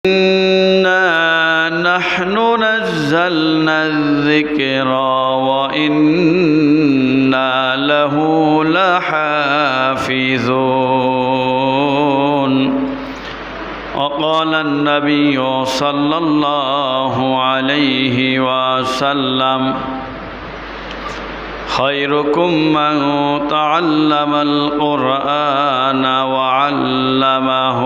إنا نحن نزلنا الذكر وإنا له لحافظون وقال النبي صلى الله عليه وسلم خيركم من تعلم القرآن وعلمه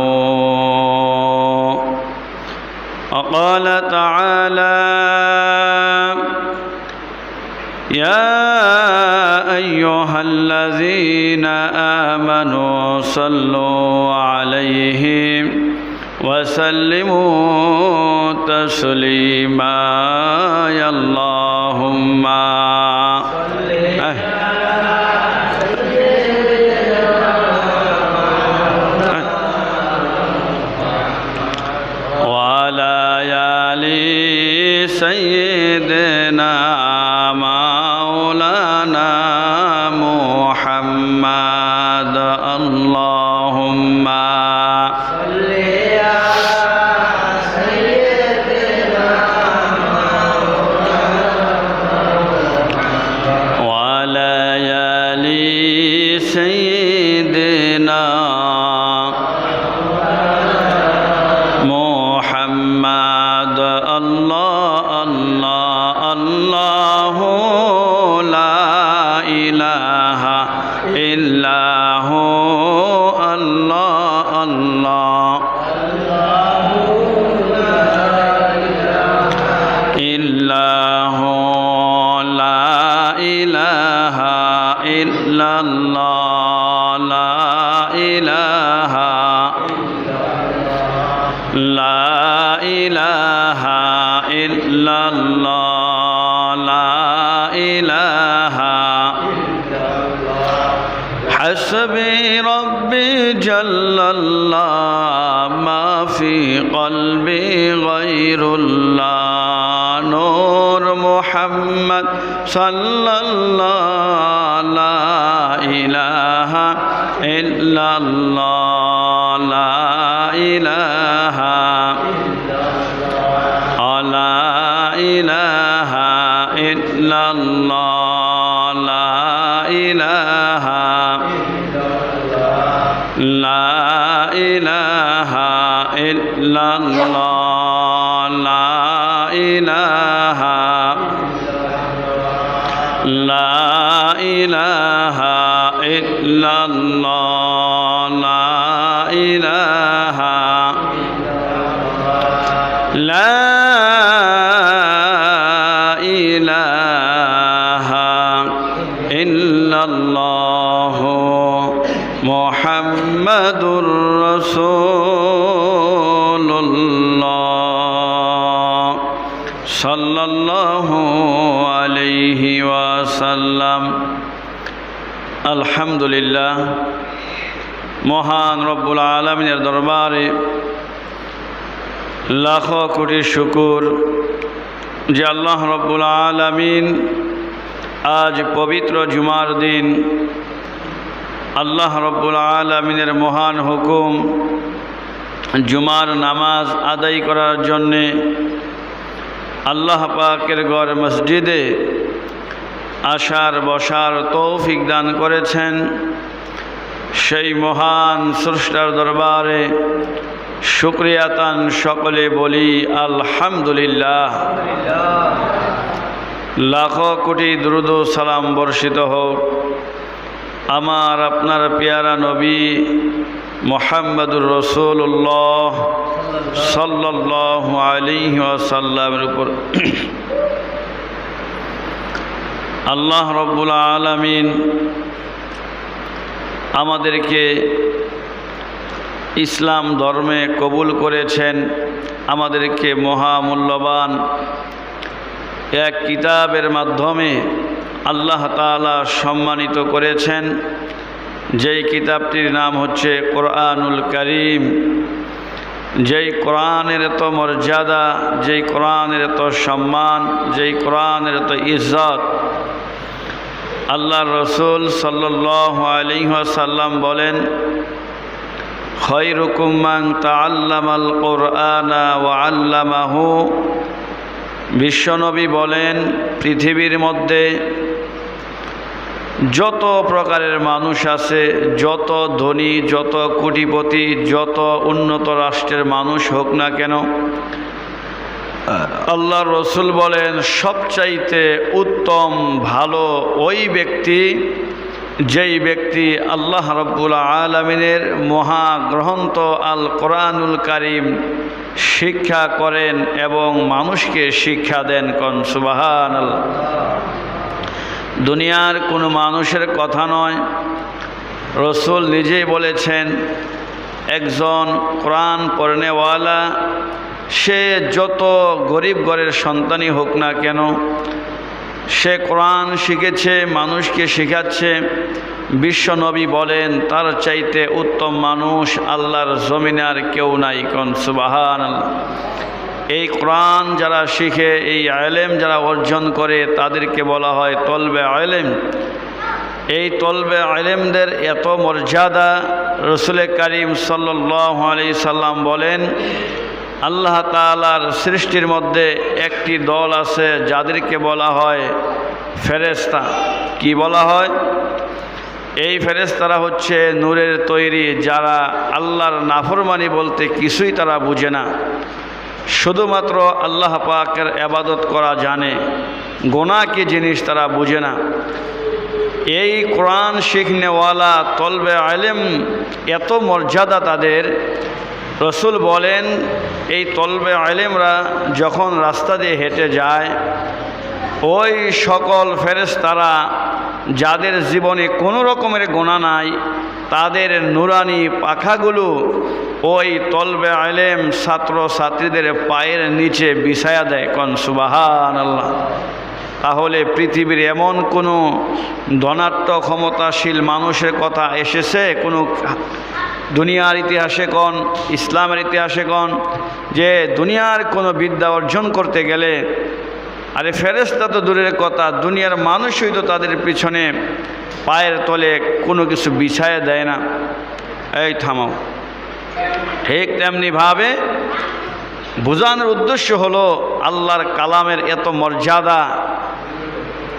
وقال تعالى يا أيها الذين آمنوا صلوا عليه وسلموا تسليما يا اللهم سيدنا مولانا محمد اللهم صل على سيدنا وعلى آل سيدنا محمد الله لا إله إلا هو الله إلا هو لا إله إلا الله لا إله إلا الله لا إله حسبي ربي جل الله ما في قلبي غير الله نور محمد صلى الله لا إله إلا الله لا إله إله إلا الله لا إله لا إله إلا الله لا إله لا إله إلا الله لا إله لا মুহাম্মাদুর রাসূলুল্লাহ সাল্লাল্লাহু আলাইহি ওয়াসাল্লাম। আলহামদুলিল্লাহ, মহান রব্বুল আলামিনের দরবারে লাখো কোটি শুকর যে আল্লাহ রব্বুল আলামিন আজ পবিত্র জুমার দিন আল্লাহ রব্বুল আলামিনের মহান হুকুম জুমার নামাজ আদায় করার জন্যে আল্লাহ পাকের ঘর মসজিদে আসার বসার তৌফিক দান করেছেন। সেই মহান স্রষ্টার দরবারে শুকরিয়াতান সকলে বলি আলহামদুলিল্লাহ। লাখো কোটি দুরূদ ও সালাম বর্ষিত হোক আমার আপনার পেয়ারা নবী মুহাম্মদুর রাসূলুল্লাহ সাল্লাল্লাহু আলাইহি ওয়াসাল্লামের উপর। আল্লাহ রব্বুল আলামিন আমাদেরকে ইসলাম ধর্মে কবুল করেছেন, আমাদেরকে মহামূল্যবান এক কিতাবের মাধ্যমে আল্লাহ তাআলা সম্মানিত করেছেন, যেই কিতাবটির নাম হচ্ছে কোরআনুল কারীম। যেই কোরআনের এত মর্যাদা, যেই কোরআনের এত সম্মান, যেই কোরআনের এত ইজ্জত, আল্লাহর রাসূল সাল্লাল্লাহু আলাইহি ওয়াসাল্লাম বলেন খায়রুকুম মান তাআল্লামাল কুরআনা ওয়া আল্লামাহু। বিশ্বনবী বলেন, পৃথিবীর মধ্যে যত প্রকারের মানুষ আছে, যত ধনী, যত কোটিপতি, যত উন্নত রাষ্ট্রের মানুষ হোক না কেন, আল্লাহর রাসূল বলেন সবচাইতে উত্তম ভালো ওই ব্যক্তি যেই ব্যক্তি আল্লাহ রাব্বুল আলামিনের মহাগ্রন্থ আল কোরআনুল কারীম শিক্ষা করেন এবং মানুষকে শিক্ষা দেন। কোন সুবহানাল্লাহ। দুনিয়ার কোনো মানুষের কথা নয়, রাসূল নিজেই বলেছেন একজন কোরআন পড়নেওয়ালা সে যত গরিব ঘরের সন্তানই হোক না কেন, সে কোরআন শিখেছে, মানুষকে শেখাচ্ছে, বিশ্বনবী বলেন তার চাইতে উত্তম মানুষ আল্লাহর জমিনে আর কেউ নাই। কোন সুবহানাল্লাহ। এই কোরআন যারা শিখে, এই ইলম যারা অর্জন করে, তাদেরকে বলা হয় তলবে ইলম। এই তলবে ইলমদের এত মর্যাদা, রাসূল করিম সাল্লাল্লাহু আলাইহি সাল্লাম বলেন আল্লাহ তাআলার সৃষ্টির মধ্যে একটি দল আছে যাদেরকে বলা হয় ফেরেশতা। কি বলা হয়? এই ফেরেশতারা হচ্ছে নূরের তৈরি, যারা আল্লাহর নাফরমানি বলতে কিছুই তারা বুঝে না, শুধুমাত্র আল্লাহ পাকের ইবাদত করা জানে, গুনাহ কি জিনিস তারা বুঝে না। এই কোরআন শিখনেওয়ালা তলবে ইলম এত মর্যাদা তাদের। রাসূল বলেন এই তলবে ইলমরা যখন রাস্তা দিয়ে হেঁটে যায়, ওই সকল ফেরেশতারা যাদের জীবনে কোনো রকমের গুনাহ নাই, তাদের নুরানি পাখাগুলো ওই তলবে ইলম ছাত্র ছাত্রীদের পায়ের নিচে বিছায়া দেয়। কোন সুবহানাল্লাহ। তাহলে পৃথিবীর এমন কোনো ধনাত্ম ক্ষমতাশীল মানুষের কথা এসেছে কোনো দুনিয়ার ইতিহাসে কোন, ইসলামের ইতিহাসে কোন, যে দুনিয়ার কোনো বিদ্যা অর্জন করতে গেলে, আরে ফেরেশতা তো দূরের কথা, দুনিয়ার মানুষই তো তাদের পিছনে পায়ের তলে কোনো কিছু বিছায় দেয় না। এই থামাও। ঠিক তেমনিভাবে বোঝানোর উদ্দেশ্য হলো আল্লাহর কালামের এত মর্যাদা,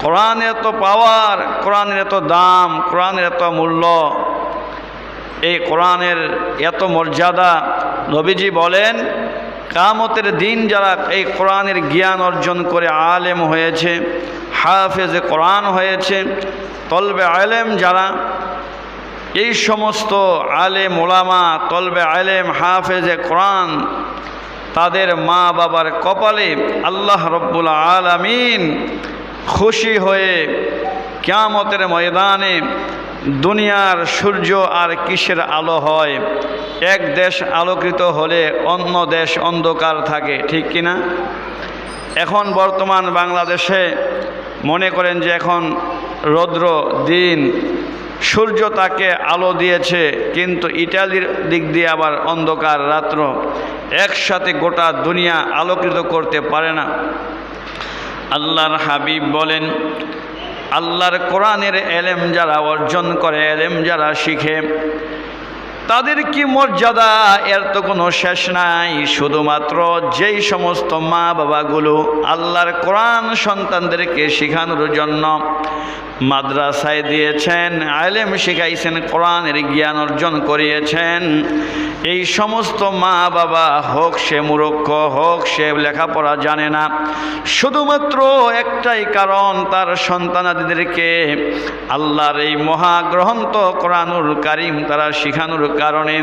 কোরআনের এত পাওয়ার, কোরআনের এত দাম, কোরআনের এত মূল্য, এই কোরআনের এত মর্যাদা। নবীজি বলেন কিয়ামতের দিন যারা এই কোরআনের জ্ঞান অর্জন করে আলেম হয়েছে, হাফেজে কোরআন হয়েছে, তলবে ইলম যারা, এই সমস্ত আলেম ওলামা, তলবে ইলম, হাফেজে কোরআন, তাদের মা বাবার কপালে আল্লাহ রব্বুল আলামিন খুশি হয়ে কিয়ামতের ময়দানে দুনিয়ার সূর্য আর কিসের আলো হয়? এক দেশ আলোকিত হলে অন্য দেশ অন্ধকার থাকে, ঠিক কিনা? এখন বর্তমান বাংলাদেশে মনে করেন যে এখন রৌদ্র দিন, সূর্য তাকে আলো দিয়েছে, কিন্তু ইটালির দিক দিয়ে আবার অন্ধকার রাত্র, একসাথে গোটা দুনিয়া আলোকিত করতে পারে না। আল্লাহর হাবিব বলেন আল্লাহর কোরআনের ইলম যারা অর্জন করে, ইলম যারা শিখে, তাদের কি মর্যাদা, এর তো কোনো শেষ নাই। শুধুমাত্র যেই সমস্ত মা বাবাগুলো আল্লাহর কোরআন সন্তানদেরকে শেখানোর জন্য মাদ্রাসায় দিয়েছেন, ইলম শিখাইছেন, কোরআনের জ্ঞান অর্জন করিয়েছেন, এই সমস্ত মা বাবা, হোক সে মূর্খ, হোক সে লেখাপড়া জানে না, শুধুমাত্র একটাই কারণ, তার সন্তানাদিদেরকে আল্লাহর এই মহাগ্রন্থ কোরআনুল কারীম তারা শিখানোর কারণে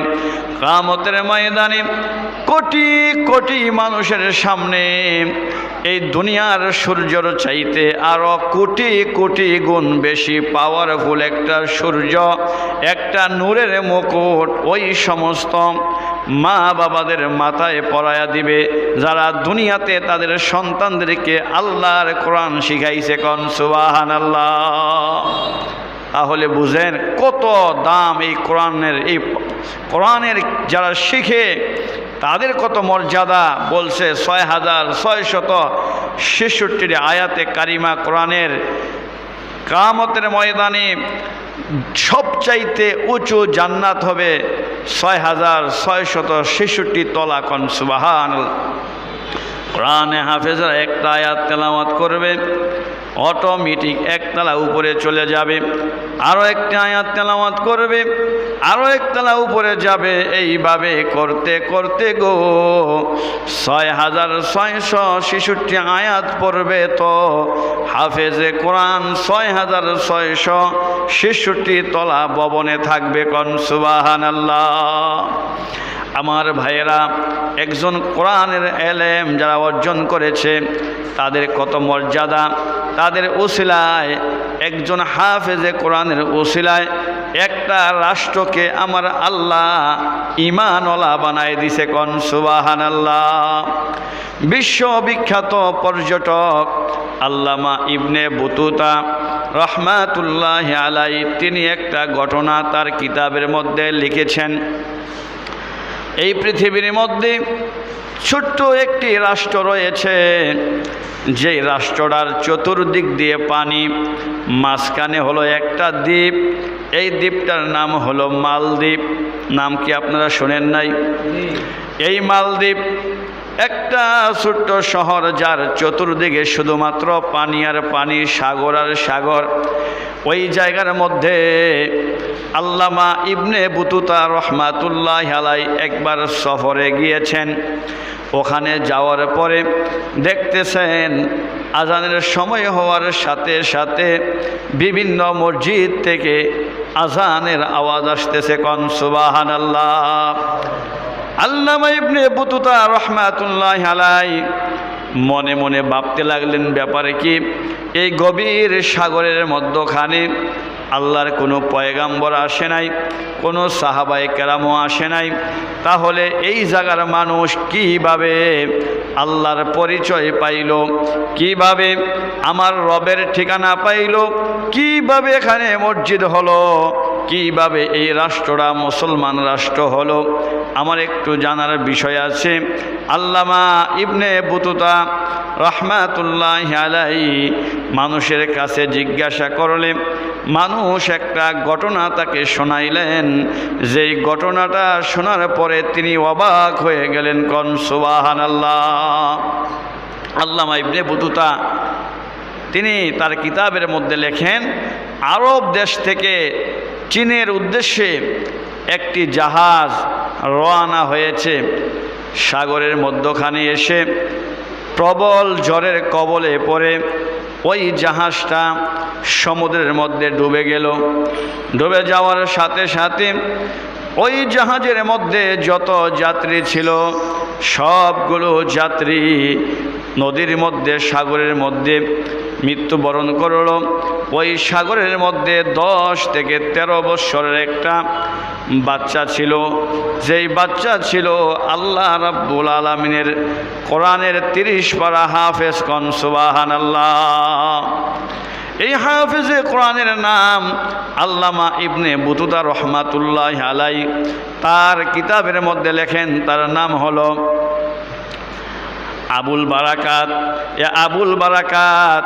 কিয়ামতের ময়দানে কোটি কোটি মানুষের সামনে এই দুনিয়ার সূর্যের চাইতে আরো কোটি কোটি গুণ বেশি পাওয়ারফুল একটা সূর্য, একটা নূরের মুকুট ওই সমস্ত মা বাবাদের মাথায় পরায়া দিবে যারা দুনিয়াতে তাদের সন্তানদেরকে আল্লাহর কোরআন শিখাইছে। কোন সুবহানাল্লাহ। তাহলে বুঝেন কত দাম এই কোরআনের। এই কোরআনের যারা শিখে তাদের কত মর্যাদা। বলছে 6666 আয়াতে কারিমা কোরআনের, কিয়ামতের ময়দানে সবচাইতে উঁচু জান্নাত হবে ৬,৬৬৬ তলা। কোন সুবহানাল্লাহ। কোরআনে হাফেজরা একটা আয়াত তেলাওয়াত করবে, অটোমেটিক একতলা উপরে চলে যাবে। আরও একটা আয়াত তেলাওয়াত করবে, আরও একতলা উপরে যাবে। এইভাবে করতে করতে গো ৬,৬৬৬ আয়াত পড়বে তো হাফেজে কোরআন ৬,৬৬৬ তলা ভবনে থাকবে। কোন সুবহানাল্লাহ। আমার ভাইয়েরা, একজন কোরআনের এলেম যারা অর্জন করেছে তাদের কত মর্যাদা, তাদের উসিলায়, একজন হাফেজে কোরআনের উসিলায় একটা রাষ্ট্রকে আমার আল্লাহ ঈমানওয়ালা বানায় দিছে। কোন সুবহানাল্লাহ। বিশ্ববিখ্যাত পর্যটক আল্লামা ইবনে বতুতা রহমাতুল্লাহি আলাইহি তিনি একটা ঘটনা তার কিতাবের মধ্যে লিখেছেন। এই পৃথিবীর মধ্যে ছোট্ট একটি রাষ্ট্র রয়েছে, যেই রাষ্ট্রটার চতুর্দিক দিয়ে পানি, মাঝখানে হলো একটা দ্বীপ। এই দ্বীপটার নাম হলো মালদ্বীপ। নাম কি আপনারা শোনেন নাই? এই মালদ্বীপ একটা ছোট্ট শহর, যার চতুর্দিকে শুধুমাত্র পানি আর পানি, সাগর আর সাগর। ওই জায়গার মধ্যে আল্লামা ইবনে বতুতা রহমাতুল্লাহি আলাইহি একবার সফরে গিয়েছেন। ওখানে যাওয়ার পরে দেখতেছেন আজানের সময় হওয়ার সাথে সাথে বিভিন্ন মসজিদ থেকে আজানের আওয়াজ আসতেছে। কোন সুবহানাল্লাহ। আল্লামা ইবনে বতুতা রহমাতুল্লাহি আলাইহি মনে মনে ভাবতে লাগলেন, ব্যাপারে কি? এই গভীর সাগরের মধ্যখানে আল্লাহর কোনো পয়গাম্বর আসে নাই, কোনো সাহাবায়ে কেরামও আসে নাই, তাহলে এই জায়গার মানুষ কিভাবে আল্লাহর পরিচয় পাইল? কিভাবে আমার রবের ঠিকানা পাইল? কিভাবে এখানে মসজিদ হলো? কিভাবে এই রাষ্ট্রটা মুসলমান রাষ্ট্র হলো? আমার একটু জানার বিষয় আছে। আল্লামা ইবনে বতুতা রহমাতুল্লাহি আলাইহি মানুষের কাছে জিজ্ঞাসা করলে মানুষ একটা ঘটনা তাকে শোনাইলেন। যেই ঘটনাটা শোনার পরে তিনি অবাক হয়ে গেলেন। কোন সুবহানাল্লাহ। আল্লামা ইবনে বতুতা তিনি তার কিতাবের মধ্যে লেখেন, আরব দেশ থেকে চীনের উদ্দেশ্যে একটি জাহাজ রওনা হয়েছে। সাগরের মধ্যখানে এসে প্রবল ঝড়ের কবলে পড়ে ওই জাহাজটা সমুদ্রের মধ্যে ডুবে গেল। ডুবে যাওয়ার সাথে সাথে ওই জাহাজের মধ্যে যত যাত্রী ছিল সবগুলো যাত্রী নদীর মধ্যে, সাগরের মধ্যে মৃত্যুবরণ করল। ওই সাগরের মধ্যে 10 থেকে 13 বৎসরের একটা বাচ্চা ছিল। যেই বাচ্চা ছিল আল্লাহ রাব্বুল আলামিনের কোরআনের 30 পারা হাফেজ। কোন সুবহানাল্লাহ। এই হাফেজে কোরআনের নাম আল্লামা ইবনে বতুতা রহমাতুল্লাহি আলাইহি তার কিতাবের মধ্যে লেখেন, তার নাম হলো আবুল বারাকাত। আবুল বারাকাত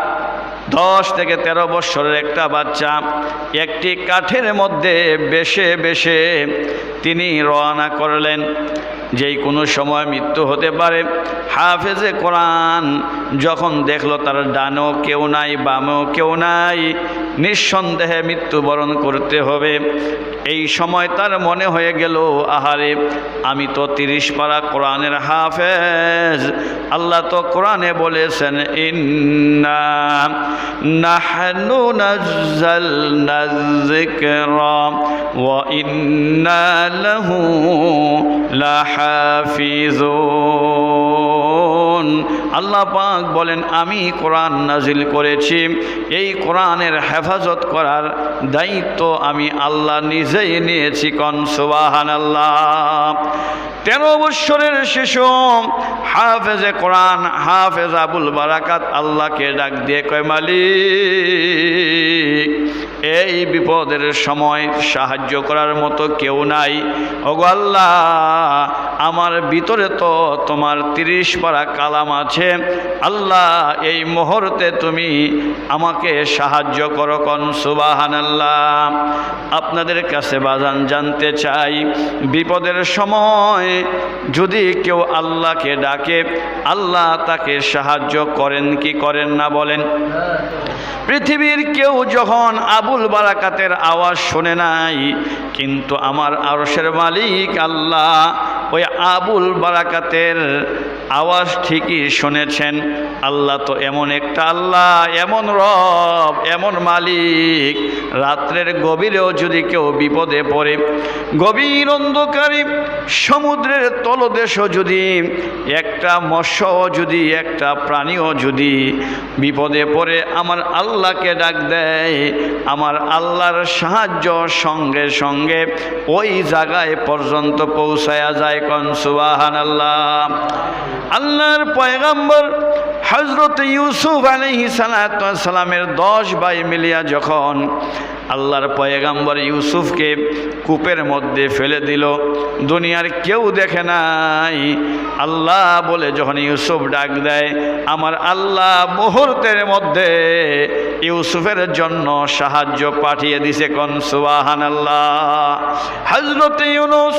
10 থেকে 13 বৎসরের একটা বাচ্চা একটি কাঠের মধ্যে বেশে বেশে তিনি রওনা করলেন। যেই কোনো সময় মৃত্যু হতে পারে। হাফেজে কোরআন যখন দেখলো তার ডানেও কেউ নাই, বামেও কেউ নাই, নিঃসন্দেহে মৃত্যুবরণ করতে হবে। এই সময় তার মনে হয়ে গেল, আহারে আমি তো 30 পারা কোরআনের হাফেজ। আল্লাহ তো কোরআনে বলেছেন, ইন্না নাহনু নাযালনা যিকরা ওয়া ইন্না লাহু লাহাফিজুন। আল্লাহ পাক বলেন, আমি কোরআন নাজিল করেছি, এই কোরআনের হেফাজত করার দায়িত্ব আমি আল্লাহ নিজেই নিয়েছি। কোন সুবহানাল্লাহ। 13 বছরের শিশু হাফেজে কোরআন হাফেজ আবুল বারাকাত আল্লাহকে ডাক দিয়ে কয়, মালিক এই বিপদের সময় সাহায্য করার মতো কেউ নাই। ওগো আল্লাহ, আমার ভিতরে তো তোমার 30 পারা কালাম আছে। আল্লাহ, এই মুহূর্তে তুমি আমাকে সাহায্য করো। কোন সুবহানাল্লাহ। আপনাদের কাছে বাজান জানতে চাই, বিপদের সময় যদি কেউ আল্লাহকে ডাকে, আল্লাহ তাকে সাহায্য করেন কি করেন না বলেন? পৃথিবীর কেউ যখন আবুল বারাকাতের আওয়াজ শুনে নাই, কিন্তু আমার আরশের মালিক আল্লাহ ওই আবুল বারাকাতের আওয়াজ ঠিকই শুনেছেন। আল্লাহ তো এমন একটা আল্লাহ, এমন রব, এমন মালিক, রাত্রের গভীরেও যদি কেউ বিপদে পড়ে, গভীর অন্ধকারে সমুদ্রের তলদেশও যদি একটা মৎস্য, যদি একটা প্রাণীও যদি বিপদে পড়ে আমার আল্লাহকে ডাক দেয়, আমার আল্লাহর সাহায্য সঙ্গে সঙ্গে ওই জায়গায় পর্যন্ত পৌঁছায়া যায়। কোন সুবহানাল্লাহ। আল্লাহর পয়গম্বর হযরত ইউসুফ আলাইহিস সালামের 10 ভাই মিলিয়া যখন আল্লাহর পয়গম্বর ইউসুফকে কূপের মধ্যে ফেলে দিল, দুনিয়ার কেউ দেখে নাই, আল্লাহ বলে যখন ইউসুফ ডাক দেয়, আমার আল্লাহ মুহূর্তের মধ্যে ইউসুফের জন্য সাহায্য পাঠিয়ে দিছে। কোন সুবহানাল্লাহ। হযরত ইউনূস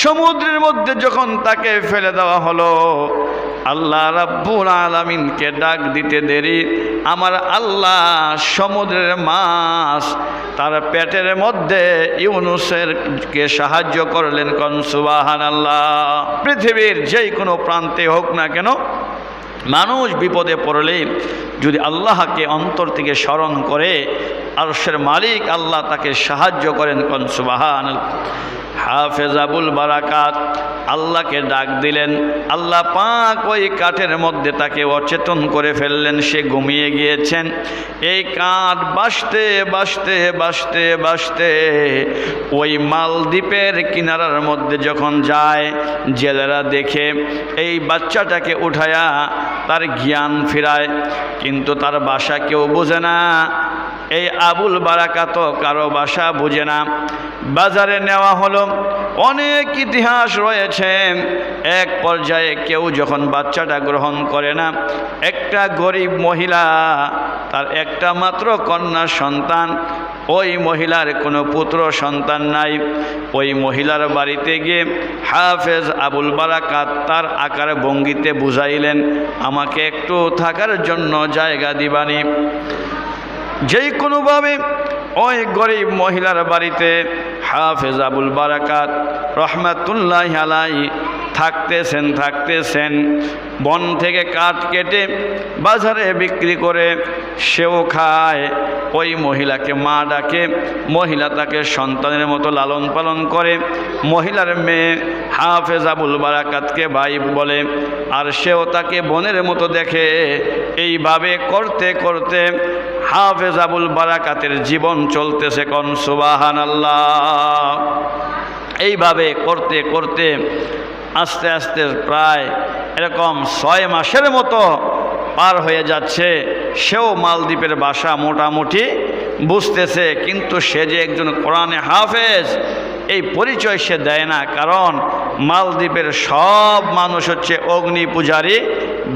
সমুদ্রের মধ্যে যখন তাকে ফেলে দেওয়া হলো, আল্লাহ রাব্বুল আলামিনকে ডাক দিতে দেরি, আমার আল্লাহ সমুদ্রের মাছ তার পেটের মধ্যে ইউনূসেরকে সাহায্য করলেন। কোন সুবহানাল্লাহ। পৃথিবীর যেই কোনো প্রান্তে হোক না কেন, মানুষ বিপদে পড়লে যদি আল্লাহকে অন্তর থেকে স্মরণ করে, আরশের মালিক আল্লাহ তাকে সাহায্য করেন। কোন সুবহানাল্লাহ। হাফেজ আবুল বারাকাত আল্লাহকে ডাক দিলেন, আল্লাহ পাক ওই কাঠের মধ্যে তাকে অচেতন করে ফেললেন, সে ঘুমিয়ে গিয়েছেন। এই কাঠ বাসতে বাসতে বাসতে বাসতে ওই মালদ্বীপের কিনারার মধ্যে যখন যায়, জেলেরা দেখে এই বাচ্চাটাকে উঠায়া তার জ্ঞান ফিরায়, কিন্তু তার ভাষা কেউ বোঝে না। এই আবুল বারাকাত কারো ভাষা বুঝে না। বাজারে নেওয়া হলো, অনেক ইতিহাস রয়েছে। এক পর্যায়ে কেউ যখন বাচ্চাটা গ্রহণ করে না, একটা গরিব মহিলা, তার একটা মাত্র কন্যা সন্তান, ওই মহিলার কোনো পুত্র সন্তান নাই। ওই মহিলার বাড়িতে গিয়ে হাফেজ আবুল বারাকাত তার আকার ভঙ্গিতে বুঝাইলেন, আমাকে একটু থাকার জন্য জায়গা দিবানি। যেই কোনোভাবে ওই গরিব মহিলার বাড়িতে হাফেজ আবুল বারাকাত রহমাতুল্লাহি আলাইহি থাকতেছেন। বন থেকে কাঠ কেটে বাজারে বিক্রি করে সেও খায়। ওই মহিলাকে মা ডাকে, মহিলা তাকে সন্তানের মতো লালন পালন করে। মহিলার মেয়ে হাফেজ আবুল বারাকাতকে ভাই বলে, আর সেও তাকে বোনের মতো দেখে। এইভাবে করতে করতে হাফেজ আবুল বারাকাতের জীবন চলতেছে। কোন সুবহানাল্লাহ। এইভাবে করতে করতে আস্তে আস্তে প্রায় এরকম 6 মাসের মতো পার হয়ে যাচ্ছে। সেও মালদ্বীপের ভাষা মোটামুটি বুঝতেছে, কিন্তু সে যে একজন কোরআনে হাফেজ এই পরিচয় সে দেয় না, কারণ মালদ্বীপের সব মানুষ হচ্ছে অগ্নি পূজারী,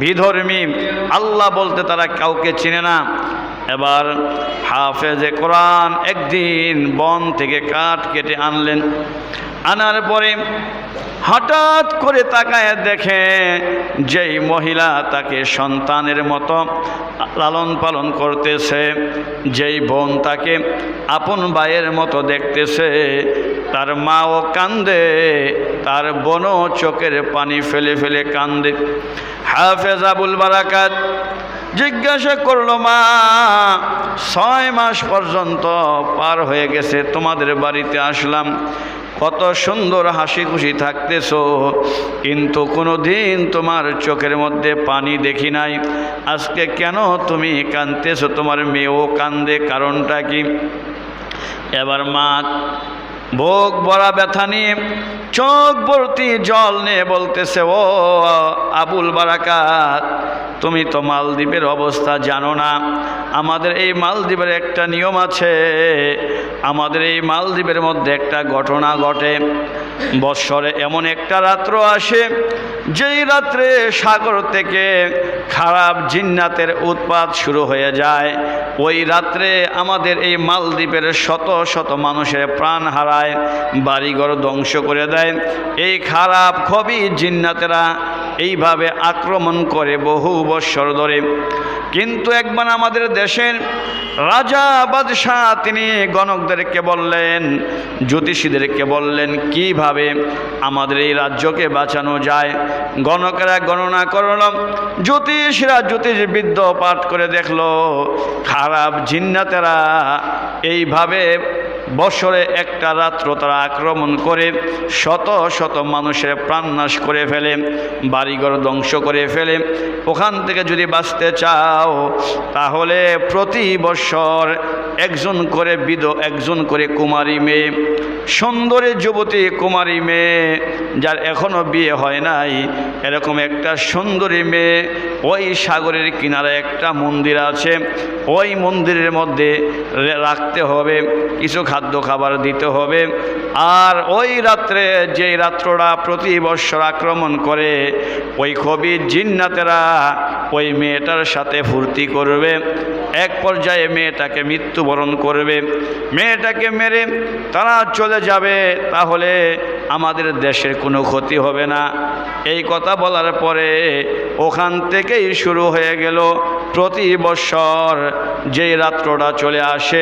বিধর্মী, আল্লাহ বলতে তারা কাউকে চিনে না। এবার হাফেজে কোরআন একদিন বন থেকে কাঠ কেটে আনলেন। আনার পরে হঠাৎ করে তাকায় দেখে যেই মহিলা তাকে সন্তানের মতো লালন পালন করতেছে, যেই বোন তাকে আপন ভাইয়ের মতো দেখতেছে, তার মাও কান্দে, তার বোনও চোখের পানি ফেলে ফেলে কান্দে। হাফেজ আবুল বারাকাত জিজ্ঞাসা করলো, মা 6 মাস পর্যন্ত পার হয়ে গেছে, তোমাদের বাড়িতে আসলাম, কত সুন্দর হাসি খুশি থাকতেছো, কিন্তু কোনো দিন তোমার চোখের মধ্যে পানি দেখি নাই, আজকে কেন তুমি কাঁদতেছো? তোমার মেয়েও কান্দে, কারণটা কি? এবার মা বুক ভরা ব্যথা নিয়ে চোখ ভর্তি জল নিয়ে বলতেছে, ও আবুল বারাকাত, তুমি তো মালদ্বীপের অবস্থা জানো না। আমাদের এই মালদ্বীপের একটা নিয়ম আছে। আমাদের এই মালদ্বীপের মধ্যে একটা ঘটনা ঘটে। বৎসরে এমন একটা রাত্র আসে, যেই রাত্রে সাগর থেকে খারাপ জিন্নাতের উৎপাত শুরু হয়ে যায়। ওই রাত্রে আমাদের এই মালদ্বীপের শত শত মানুষের প্রাণ হারায়, বাড়িঘর ধ্বংস করে দেয়। এই খারাপ খবি জিন্নাতেরা এইভাবে আক্রমণ করে বহু বৎসর ধরে। কিন্তু একবার আমাদের দেশের রাজা বাদশাহ তিনি গণকদেরকে বললেন, জ্যোতিষীদেরকে বললেন, কিভাবে আমাদের এই রাজ্যকে বাঁচানো যায়। গণকেরা গণনা করল, জ্যোতিষীরা জ্যোতিষবিদ্য পাঠ করে দেখলো খারাপ জিন্নাতেরা এইভাবে বছরে একটা রাত্র তারা আক্রমণ করে শত শত মানুষের প্রাণনাশ করে ফেলে, বাড়িঘর ধ্বংস করে ফেলে। ওখান থেকে যদি বাঁচতে চাও তাহলে প্রতি বছর একজন করে কুমারী মেয়ে, সুন্দরী যুবতী কুমারী মেয়ে যার এখনো বিয়ে হয় নাই, এরকম একটা সুন্দরী মেয়ে ওই সাগরের কিনারে একটা মন্দির আছে, ওই মন্দিরের মধ্যে রাখতে হবে, কিছু খাদ্য খাবার দিতে হবে। আর ওই রাত্রে, যেই রাত্রটা প্রতি বৎসর আক্রমণ করে, ওই কবি জিন্নাতেরা ওই মেয়েটার সাথে ফুর্তি করবে। এক পর্যায়ে মেয়েটাকে মৃত্যুবরণ করবে, মেয়েটাকে মেরে তারা চলে যাবে, তাহলে আমাদের দেশের কোনো ক্ষতি হবে না। এই কথা বলার পরে ওখান থেকেই শুরু হয়ে গেল প্রতি বৎসর যেই রাত্রটা চলে আসে,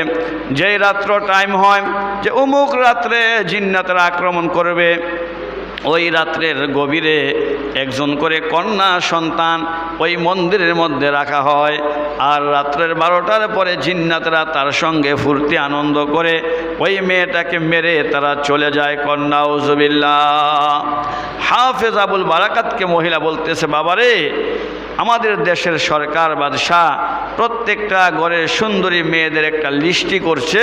যেই রাত্র টাইম হয় যে অমুক রাত্রে জিন্নাতেরা আক্রমণ করবে, ওই রাত্রের গভীরে একজন করে কন্যা সন্তান ওই মন্দিরের মধ্যে রাখা হয়। আর রাত্রের 12টার পরে জিন্নাতরা তার সঙ্গে ফুর্তি আনন্দ করে ওই মেয়েটাকে মেরে তারা চলে যায়। কন্যা উজুবিল্লাহ। হাফেজ আবুল বারাকাতকে মহিলা বলতেছে, বাবারে, আমাদের দেশের সরকার বাদশাহ প্রত্যেকটা ঘরের সুন্দরী মেয়েদের একটা লিস্টি করছে,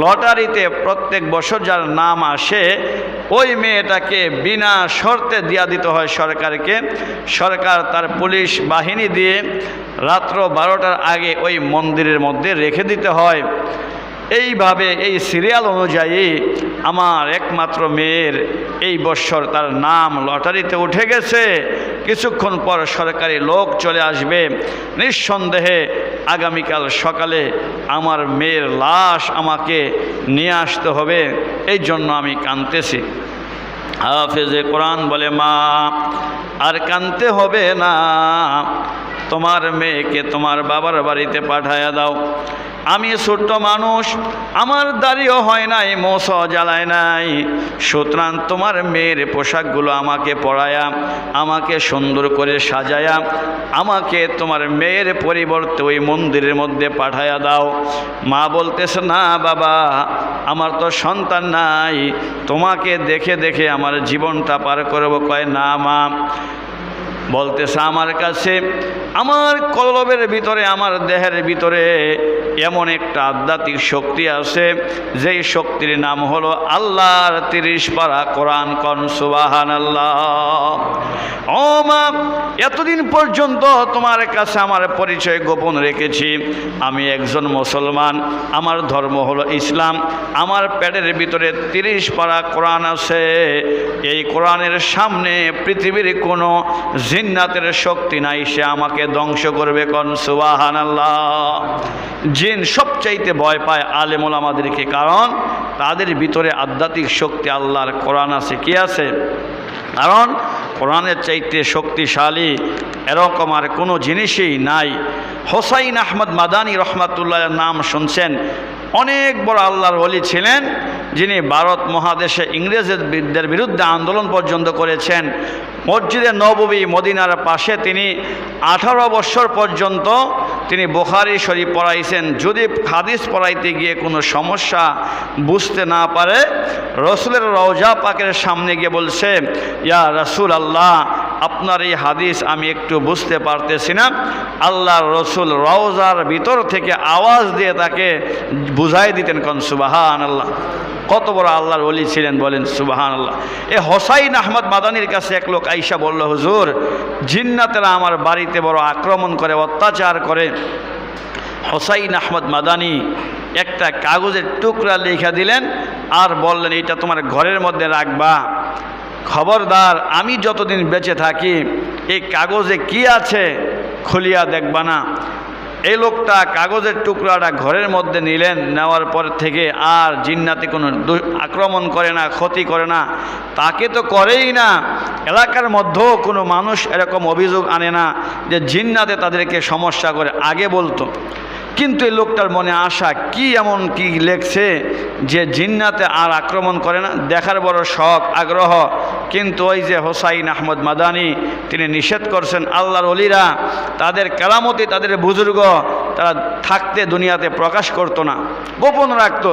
লটারিতে প্রত্যেক বছর যার নাম আসে ওই মেয়েটাকে বিনা শর্তে দিয়া দিতে হয় সরকারকে। সরকার তার পুলিশ বাহিনী দিয়ে রাত্র 12টার আগে ওই মন্দিরের মধ্যে রেখে দিতে হয়। এইভাবে এই সিরিয়াল অনুযায়ী আমার একমাত্র মেয়ের এই বৎসর তার নাম লটারিতে উঠে গেছে। কিছুক্ষণ পর সরকারি লোক চলে আসবে, নিঃসন্দেহে আগামীকাল সকালে আমার মেয়ের লাশ আমাকে নিয়ে আসতে হবে, এই জন্য আমি কাঁদতেছি। হাফেজে কোরআন বলে, মা আর কাঁদতে হবে না, তোমার মেয়েকে তোমার বাবার বাড়িতে পাঠায়া দাও। আমি ছোট্ট মানুষ, আমার দাড়িও হয় নাই, মোছও জ্বালায় নাই, সুতরাং তোমার মেয়ের পোশাকগুলো আমাকে পরায়া, আমাকে সুন্দর করে সাজায়া, আমাকে তোমার মেয়ের পরিবর্তে ওই মন্দিরের মধ্যে পাঠায়া দাও। মা বলতেছে, না বাবা, আমার তো সন্তান নাই, তোমাকে দেখে দেখে আমার জীবনটা পার করব। কয়, না মা, বলতেছে, আমার কাছে, আমার কলবের ভিতরে, আমার দেহের ভিতরে এমন একটা আধ্যাত্মিক শক্তি আছে, যেই শক্তির নাম হলো আল্লাহর 30 পারা কোরআন। কোন সুবহানাল্লাহ। ও মা, এতদিন পর্যন্ত তোমার কাছে আমার পরিচয় গোপন রেখেছি, আমি একজন মুসলমান, আমার ধর্ম হলো ইসলাম, আমার পেটের ভিতরে 30 পারা কোরআন আছে। এই কোরআনের সামনে পৃথিবীর কোনো জিন্নাতের শক্তি নাই, সে আমাকে ধ্বংস করবে। কোন সুবহানাল্লাহ। জিন সবচাইতে ভয় পায় আলেম ওলামাদেরকে, কারণ তাদের ভিতরে আধ্যাত্মিক শক্তি আল্লাহর কোরআন আছে। কি আছে? কারণ কোরআনের চাইতে শক্তিশালী এরকম আর কোনো জিনিসই নাই। হোসাইন আহমদ মাদানী রহমাতুল্লাহর নাম শুনছেন, অনেক বড় আল্লাহর ওলি ছিলেন, যিনি ভারত মহাদেশে ইংরেজদের বিরুদ্ধে আন্দোলন পর্যন্ত করেছেন। মসজিদে নববী মদিনার পাশে তিনি 18 বছর পর্যন্ত তিনি বুখারী শরীফ পড়াইছেন। যদি হাদিস পড়াইতে গিয়ে কোনো সমস্যা বুঝতে না পারে, রসুলের রওজা পাকের সামনে গিয়ে বলছে, ইয়া রাসূল আল্লাহ, আপনার এই হাদিস আমি একটু বুঝতে পারতেছি না। আল্লাহর রসুল রওজার ভিতর থেকে আওয়াজ দিয়ে তাকে বুঝাই দিতেন। কোন সুবহানাল্লাহ। কত বড় আল্লাহর ওলি ছিলেন বলেন সুবহানাল্লাহ। এ হোসাইন আহমদ মাদানির কাছে এক লোক আইসা বলল, হুজুর, জিন্নাতেরা আমার বাড়িতে বড় আক্রমণ করে, অত্যাচার করে। হোসাইন আহমদ মাদানি একটা কাগজের টুকরা লিখা দিলেন আর বললেন, এটা তোমার ঘরের মধ্যে রাখবা, খবরদার আমি যতদিন বেঁচে থাকি এই কাগজে কি আছে খুলিয়া দেখবা না। এই লোকটা কাগজের টুকরাটা ঘরের মধ্যে নিলেন, নেওয়ার পর থেকে আর জিন্নাতে কোনো আক্রমণ করে না, ক্ষতি করে না, তাকে তো করেই না। এলাকার মধ্যেও কোনো মানুষ এরকম অভিযোগ আনে না যে জিন্নাতে তাদেরকে সমস্যা করে, আগে বলতো। কিন্তু এই লোকটার মনে আশা, কি এমন কি লেখছে যে জিন্নাতে আর আক্রমণ করে না, দেখার বড় শখ, আগ্রহ। কিন্তু ওই যে হোসাইন আহমদ মাদানি, তিনি নিষেধ করছেন আল্লাহর ওলিরা তাদের কেরামতি, তাদের বুজুর্গ তারা থাকতে দুনিয়াতে প্রকাশ করতো না, গোপন রাখত।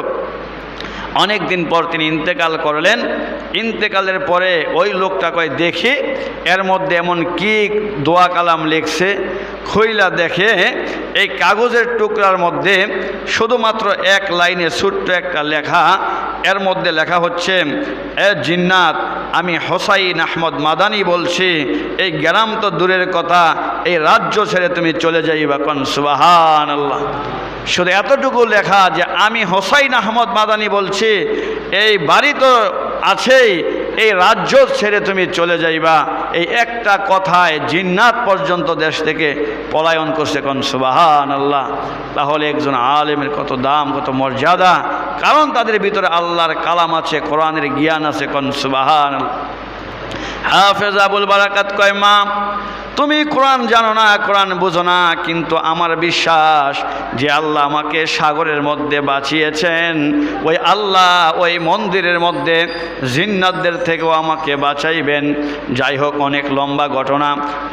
অনেক দিন পর তিনি ইন্তেকাল করলেন। ইন্তেকালের পরে ওই লোকটা কয়, দেখি এর মধ্যে এমন কি দোয়া কালাম লিখছে। খইলা দেখে এই কাগজের টুকরার মধ্যে শুধুমাত্র এক লাইনে ছোট্ট একটা লেখা, এর মধ্যে লেখা হচ্ছে, এ জিন্নাত, আমি হোসাইন আহমদ মাদানি বলছি, এই গ্রাম তো দূরের কথা, এই রাজ্য ছেড়ে তুমি চলে যাইবা। কোন সুবহানাল্লাহ। শুধু এতটুকু লেখা যে আমি হোসাইন আহমদ মাদানি বলছি, এই বাড়ি তো আছেই, এই রাজ্য ছেড়ে তুমি চলে যাইবা। এই একটা কথায় জিন্নাত পর্যন্ত দেশ থেকে পলায়ন করছে। কোন সুবহানাল্লাহ। তাহলে একজন আলেমের কত দাম, কত মর্যাদা, কারণ তাদের ভিতরে আল্লাহর কালাম আছে, কোরআনের জ্ঞান আছে। কোন সুবহানাল্লাহ। হাফেজ আবুল বারাকাত কয়, মা তুমি কোরআন জানো না, কোরআন বুঝো না, কিন্তু আমার বিশ্বাস যে আল্লাহ আমাকে সাগরের মধ্যে বাঁচিয়েছেন, ওই আল্লাহ ওই মন্দিরের মধ্যে জিন্নাতদের থেকেও আমাকে বাঁচাইবেন। যাই হোক, অনেক লম্বা ঘটনা।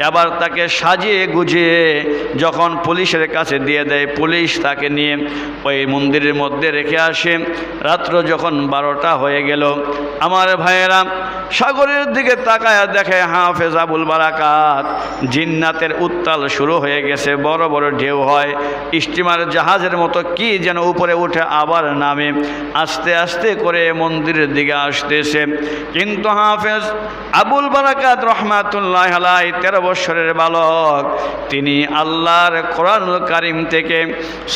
এবার তাকে সাজিয়ে গুজিয়ে যখন পুলিশের কাছে দিয়ে দেয়, পুলিশ তাকে নিয়ে ওই মন্দিরের মধ্যে রেখে আসে। রাত্র যখন 12টা হয়ে গেল, আমার ভাইয়েরা সাগরের দিকে তাকায়া দেখে হাফেজ আবুল বারাকাত, জিন্নাতের উত্তাল শুরু হয়ে গেছে, বড় বড় ঢেউ হয়, স্টিমার জাহাজের মতো কি যেন উপরে উঠে আবার নামে, আস্তে আস্তে করে মন্দিরের দিকে আসতেছে। কিন্তু হাফেজ আবুল বারাকাত রহমাতুল্লাহ আলাইহি 13 বছরের বালক, তিনি আল্লাহর কোরআনুল কারীম থেকে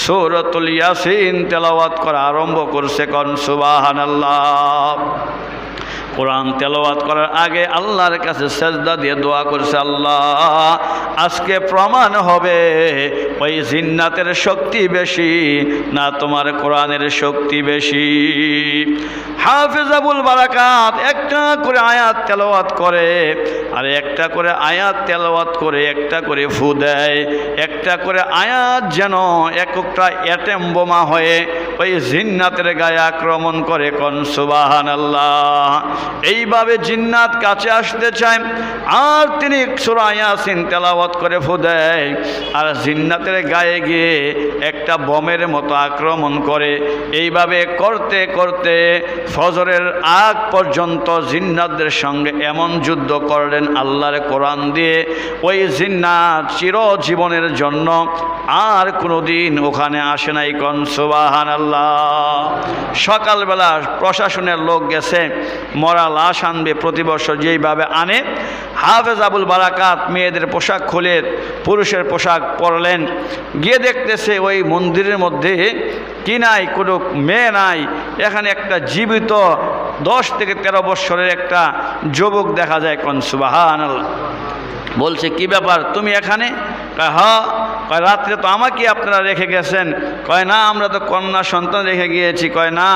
সূরাতুল ইয়াসিন তেলাওয়াত করা আরম্ভ করছে। কোন সুবহানাল্লাহ। কোরআন তেলাওয়াত করার আগে আল্লাহর কাছে সেজদা দিয়ে দোয়া করছে, আল্লাহ আজকে প্রমাণ হবে ওই জিন্নাতের শক্তি বেশি না তোমার কোরআনের শক্তি বেশি। হাফেজ আবুল বারাকাত একটা করে আয়াত তেলাওয়াত করে, আর একটা করে আয়াত তেলাওয়াত করে একটা করে ফু দেয়, একটা করে আয়াত যেন একটা অ্যাটম বোমা হয়ে ওই জিন্নাতের গায়ে আক্রমণ করে। কোন সুবহানাল্লাহ। এইভাবে জিন্নাত কাছে আসতে চায়, আর তিনি সূরা ইয়াসিন তেলাওয়াত করে ফু দেয়, আর জিন্নাতের গায়ে গিয়ে একটা বোমের মতো আক্রমণ করে। এইভাবে করতে করতে ফজরের আগ পর্যন্ত জিন্নাতদের সঙ্গে এমন যুদ্ধ করলেন আল্লাহর কোরআন দিয়ে, ওই জিন্নাত চিরজীবনের জন্য আর কোনোদিন ওখানে আসে নাই। কোন সুবহানাল্লাহ। সকালবেলা প্রশাসনের লোক গেছে, মরা লাশ আনবে প্রতি বছর যেইভাবে আনে। হাফেজ আবুল বারাকাত মেয়েদের পোশাক খুলে পুরুষের পোশাক পরলেন, গিয়ে দেখতেছে ওই মন্দিরের মধ্যে কি নাই, কোনো মেয়ে নাই, এখানে একটা জীবিত 10 থেকে 13 বছরের একটা যুবক দেখা যায়। কোন সুবহানাল্লাহ। বলছে, কি ব্যাপার তুমি এখানে? কয়, হ্যাঁ। কয়, রাত্রে তো আমাকে আপনারা রেখে গেছেন। কয়, না, আমরা তো কন্যা সন্তান রেখে গিয়েছি। কয়, না,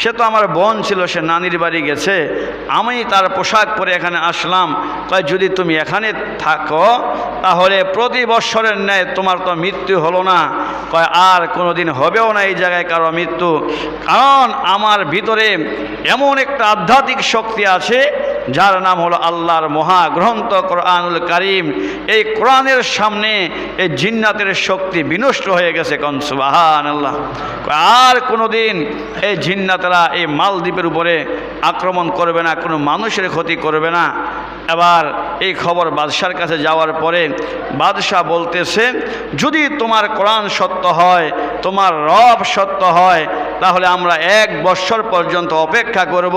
সে তো আমার বোন ছিল, সে নানির বাড়ি গেছে, আমি তার পোশাক পরে এখানে আসলাম। কয়, যদি তুমি এখানে থাকো তাহলে প্রতি বৎসরের ন্যায় তোমার তো মৃত্যু হলো না। কয়, আর কোনোদিন হবেও না এই জায়গায় কারো মৃত্যু, কারণ আমার ভিতরে এমন একটা আধ্যাত্মিক শক্তি আছে যার নাম হলো আল্লাহর মহাগ্রন্থ কোরআনুল কারীম। এই কোরআনের সামনে এই জিন্নাতের শক্তি বিনষ্ট হয়ে গেছে। কোন সুবহানাল্লাহ। আর কোনোদিন এই জিন্নাতেরা এই মালদ্বীপের উপরে আক্রমণ করবে না, কোনো মানুষের ক্ষতি করবে না। এবার এই খবর বাদশার কাছে যাওয়ার পরে বাদশাহ বলতেছে, যদি তোমার কোরআন সত্য হয়, তোমার রব সত্য হয়, তাহলে আমরা 1 বৎসর পর্যন্ত অপেক্ষা করব।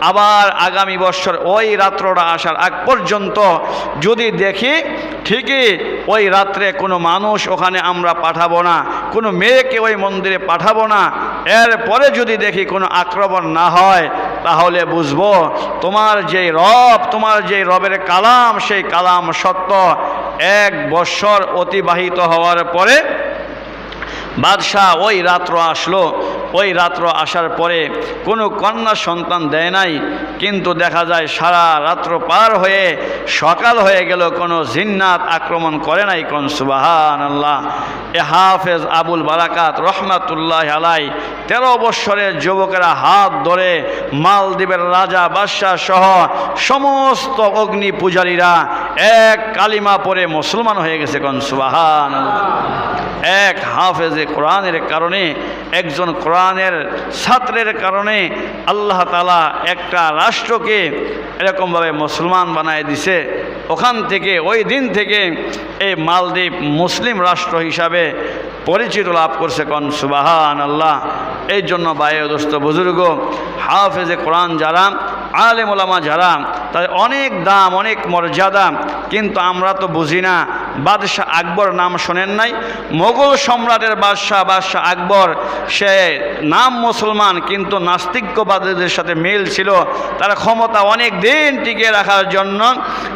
আবার আগামী বৎসর ওই রাত্রটা আসার আগ পর্যন্ত যদি দেখি ঠিকই ওই রাত্রে কোনো মানুষ ওখানে আমরা পাঠাবো না, কোনো মেয়েকে ওই মন্দিরে পাঠাবো না, এরপরে যদি দেখি কোনো আক্রমণ না হয়, তাহলে বুঝবো তোমার যে রবের কালাম, সেই কালাম সত্য। 1 বৎসর অতিবাহিত হওয়ার পরে বাদশাহ ওই রাত্র আসলো। ওই রাত্র আসার পরে কোনো কন্যা সন্তান দেয় নাই, কিন্তু দেখা যায় সারা রাত্র পার হয়ে সকাল হয়ে গেল, কোনো জিন্নাত আক্রমণ করে নাই। কোন সুবহানাল্লাহ। এ হাফেজ আবুল বারাকাত রহমাতুল্লাহ আলাই 13 বৎসরের যুবকেরা হাত ধরে মালদ্বীপের রাজা বাদশাহ সহ সমস্ত অগ্নি পূজারীরা এক কালিমা পড়ে মুসলমান হয়ে গেছে। কোন সুবহানাল্লাহ। এক হাফেজে কোরআনের কারণে, একজন কোরআনের ছাত্রের কারণে আল্লাহ তাআলা একটা রাষ্ট্রকে এরকমভাবে মুসলমান বানায় দিছে। ওখান থেকে, ওই দিন থেকে এই মালদ্বীপ মুসলিম রাষ্ট্র হিসাবে পরিচিত লাভ করছে। কোন সুবহানাল্লাহ। এই জন্য ভাই ও দোস্ত বুজুর্গ, হাফেজে কোরআন যারা, আলেম ওলামা যারা, তাদের অনেক দাম, অনেক মর্যাদা, কিন্তু আমরা তো বুঝি না। বাদশাহ আকবর নাম শোনেন নাই? মোগল সম্রাটের বাদশাহ আকবর, সে নাম মুসলমান কিন্তু নাস্তিক্যবাদীদের সাথে মিল ছিল। তার ক্ষমতা অনেক দিন টিকিয়ে রাখার জন্য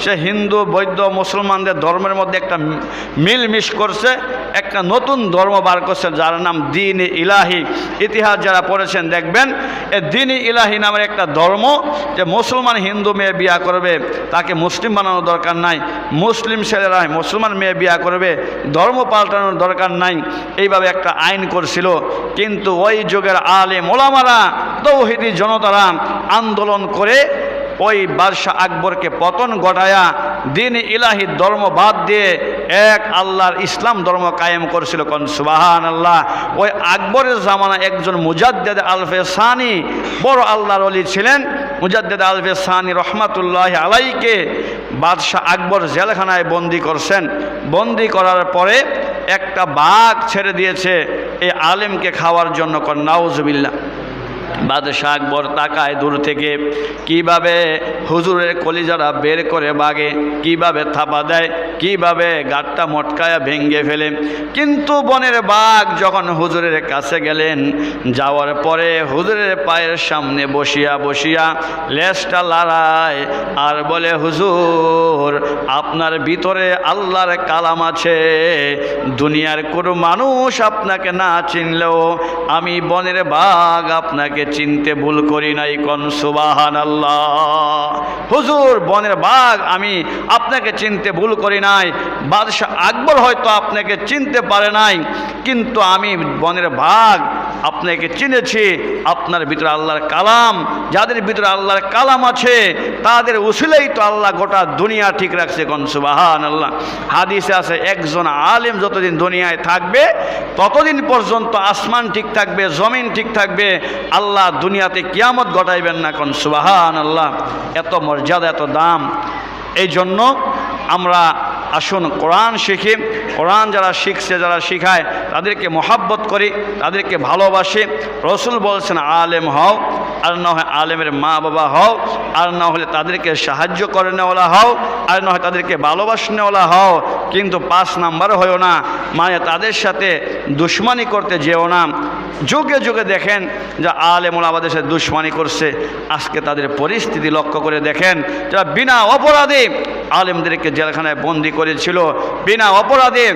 সে হিন্দু, বৌদ্ধ, মুসলমানদের ধর্মের মধ্যে একটা মিলমিশ করছে, একটা নতুন ধর্ম বার করছে যার নাম দ্বীন ইলাহি। ইতিহাস যারা পড়েছেন দেখবেন, এই দ্বীন ইলাহি নামের একটা ধর্ম, যে মুসলমান হিন্দু মেয়ে বিয়া করবে, তাকে মুসলিম বানানোর দরকার নাই, মুসলিম ছেলেরা মুসলমান মেয়ে বিয়া করবে, ধর্ম পাল্টানোর দরকার নাই, এইভাবে একটা আইন করছিল। কিন্তু ওই যুগের আলেম ওলামারা, তৌহিদি জনতারা আন্দোলন করে ওই বাদশাহ আকবরকে পতন ঘটায়া দ্বীন ইলাহি ধর্ম বাদ দিয়ে এক আল্লাহর ইসলাম ধর্ম কায়েম করেছিল। কোন সুবহানাল্লাহ। ওই আকবরের জামানা একজন মুজাদ্দেদ আলফে সানি, বড় আল্লাহর ওলি ছিলেন, মুজাদ্দেদ আলফে সানি রহমাতুল্লাহ আলাইকে বাদশাহ আকবর জেলখানায় বন্দি করছেন। বন্দি করার পরে একটা বাঘ ছেড়ে দিয়েছে এই আলেমকে খাওয়ার জন্য। কোন নাউজুবিল্লাহ। বাদশাহ আকবর তাকায় দূর থেকে, কিভাবে হুজুরের কলিজারা বের করে বাগে, কিভাবে থাপা দেয়, কিভাবে গাঁটটা মটকায়া ভেঙ্গে ফেলে। কিন্তু বনের বাঘ যখন হুজুরের কাছে গেলেন, যাওয়ার পরে হুজুরের পায়ের সামনে বসিয়া লেজটা লড়ায় আর বলে, হুজুর আপনার ভিতরে আল্লাহর কালাম আছে, দুনিয়ার কোনো মানুষ আপনাকে না চিনলেও আমি বনের বাঘ আপনাকে চিনতে ভুল করি নাই। কোন সুবহানাল্লাহ। হুজুর বনের বাঘ আমি আপনাকে চিনতে ভুল করি নাই। বাদশাহ আকবর হয়তো আপনাকে চিনতে পারে নাই, কিন্তু আমি বনের বাঘ আপনাকে চিনেছি। আপনার ভিতরে আল্লাহর কালাম, যাদের ভিতরে আল্লাহর কালাম আছে তাদের উসিলাই তো আল্লাহ গোটা দুনিয়া ঠিক রাখছে। কোন সুবহানাল্লাহ। হাদিসে আছে, একজন আলেম যতদিন দুনিয়ায় থাকবে ততদিন পর্যন্ত আসমান ঠিক থাকবে, জমিন ঠিক থাকবে, আল্লাহ দুনিয়াতে কিয়ামত ঘটাইবেন না। কোন সুবহানাল্লাহ। এত মর্যাদা, এত দাম। এই জন্য আমরা আসুন কোরআন শিখি। কোরআন যারা শিখছে, যারা শিখায়, তাদেরকে মহাব্বত করি, তাদেরকে ভালোবাসি। রসুল বলছেন আলেম হও, আর না হয় আলেমের মা বাবা হও, আর না হলে তাদেরকে সাহায্য করে নেওয়ালা হও, আর না হয় তাদেরকে ভালোবাসনেওয়ালা হও, কিন্তু 5 নাম্বার হয়েও না, মানে তাদের সাথে দুশ্মনী করতে যেও না। যুগে যুগে দেখেন যে আলেমুল আমাদের সাথে দুশ্মনী করছে। আজকে তাদের পরিস্থিতি লক্ষ্য করে দেখেন, যারা বিনা অপরাধে আলেমদেরকে জেলখানায় বন্দি করেছিল, বিনা অপরাধে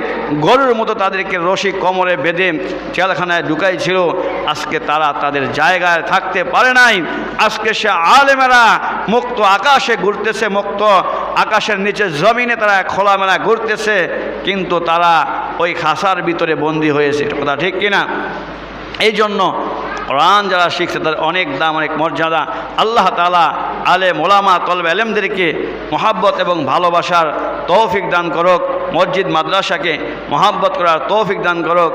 গরুর মতো তাদেরকে রশি কোমরে বেঁধে জেলখানায় ঢুকাইছিল, আজকে তারা তাদের জায়গায় থাকতে পারে নাই। আজকে সে আলেমেরা মুক্ত আকাশে ঘুরতেছে, মুক্ত আকাশের নিচে জমিনে তারা খোলামেলা ঘুরতেছে, কিন্তু তারা ওই খাসার ভিতরে বন্দি হয়েছে। কথা ঠিক কিনা? এই জন্য কোরআন যারা শিখছে তাদের অনেক দাম, অনেক মর্যাদা। আল্লাহ তাআলা আলেম ওলামা তলবে আলেমদেরকে মহাব্বত এবং ভালোবাসার তৌফিক দান করুক, মসজিদ মাদ্রাসাকে মহাব্বত করার তৌফিক দান করুক।